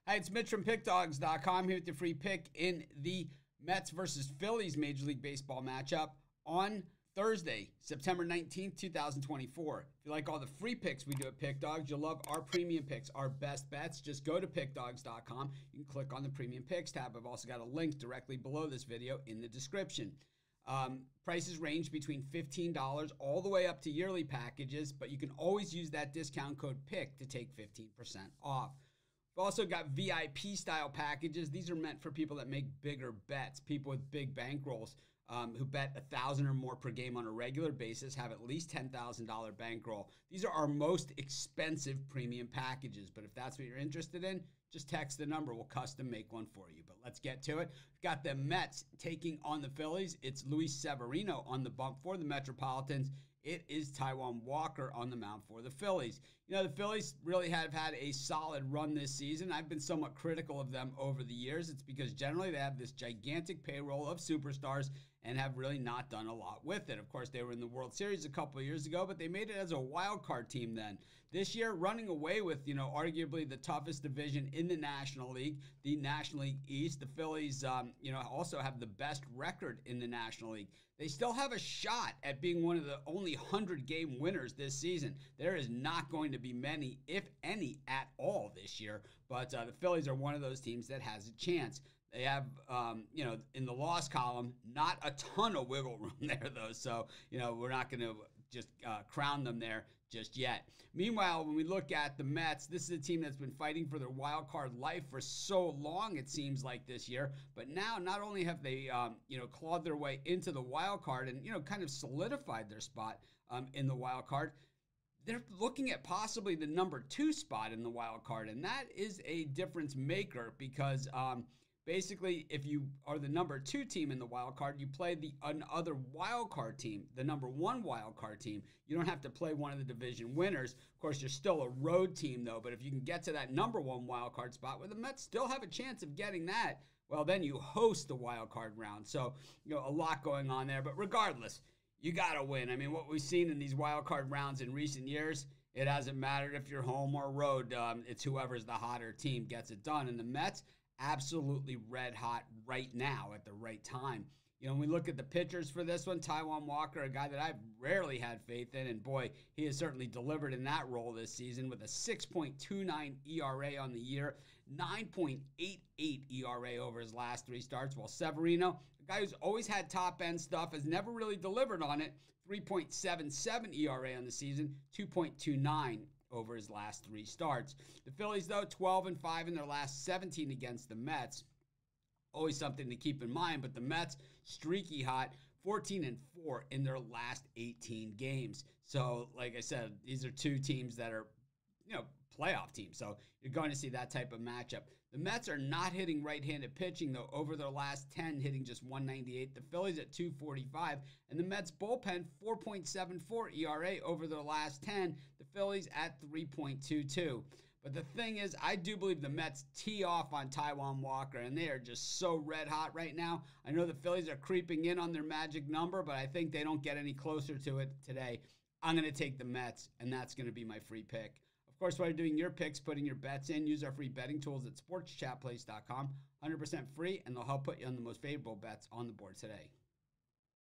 Hi, it's Mitch from Pickdawgz.com here with the free pick in the Mets versus Phillies Major League Baseball matchup on Thursday, September 19th, 2024. If you like all the free picks we do at Pickdawgz, you'll love our premium picks, our best bets. Just go to Pickdawgz.com. You can click on the premium picks tab. I've also got a link directly below this video in the description. Prices range between $15 all the way up to yearly packages, but you can always use that discount code PICK to take 15% off. We've also got VIP style packages. These are meant for people that make bigger bets, people with big bankrolls who bet $1,000 or more per game on a regular basis, have at least $10,000 bankroll. These are our most expensive premium packages, but if that's what you're interested in, just text the number. We'll custom make one for you. But let's get to it. We've got the Mets taking on the Phillies. It's Luis Severino on the bump for the Metropolitans. It is Taijuan Walker on the mound for the Phillies. You know, the Phillies really have had a solid run this season. I've been somewhat critical of them over the years. It's because generally they have this gigantic payroll of superstars and have really not done a lot with it. Of course, they were in the World Series a couple of years ago, but they made it as a wild card team then. This year, running away with, arguably the toughest division in the National League, the National League East. The Phillies, also have the best record in the National League. They still have a shot at being one of the only 100-game winners this season. There is not going to be many, if any, at all this year, but the Phillies are one of those teams that has a chance. They have, in the loss column, not a ton of wiggle room there, though. So, we're not going to just crown them there just yet. Meanwhile, when we look at the Mets, this is a team that's been fighting for their wild card life for so long, it seems like this year. But now, not only have they, clawed their way into the wild card and, kind of solidified their spot in the wild card, they're looking at possibly the number 2 spot in the wild card. And that is a difference maker because, basically, if you are the number 2 team in the wild card, you play the other wild card team, the number 1 wild card team. You don't have to play one of the division winners. Of course, you're still a road team, though. But if you can get to that number 1 wild card spot, where the Mets still have a chance of getting that, well, then you host the wild card round. So, a lot going on there. But regardless, you got to win. I mean, what we've seen in these wild card rounds in recent years, it hasn't mattered if you're home or road. It's whoever's the hotter team gets it done. And the Mets, absolutely red hot right now at the right time. When we look at the pitchers for this one, Taijuan Walker, a guy that I've rarely had faith in, and boy, he has certainly delivered in that role this season with a 6.29 ERA on the year, 9.88 ERA over his last 3 starts, while Severino, a guy who's always had top-end stuff, has never really delivered on it, 3.77 ERA on the season, 2.29 over his last 3 starts. The Phillies, though, 12-5 in their last 17 against the Mets. Always something to keep in mind, but the Mets, streaky hot, 14-4 in their last 18 games. So, like I said, these are 2 teams that are, playoff teams. So you're going to see that type of matchup. The Mets are not hitting right-handed pitching, though, over their last 10, hitting just 198. The Phillies at 245. And the Mets bullpen, 4.74 ERA over their last 10. The Phillies at 3.22. But the thing is, I do believe the Mets tee off on Taijuan Walker, and they are just so red hot right now. I know the Phillies are creeping in on their magic number, but I think they don't get any closer to it today. I'm going to take the Mets, and that's going to be my free pick. Of course, while you're doing your picks, putting your bets in, use our free betting tools at sportschatplace.com. 100% free, and they'll help put you on the most favorable bets on the board today.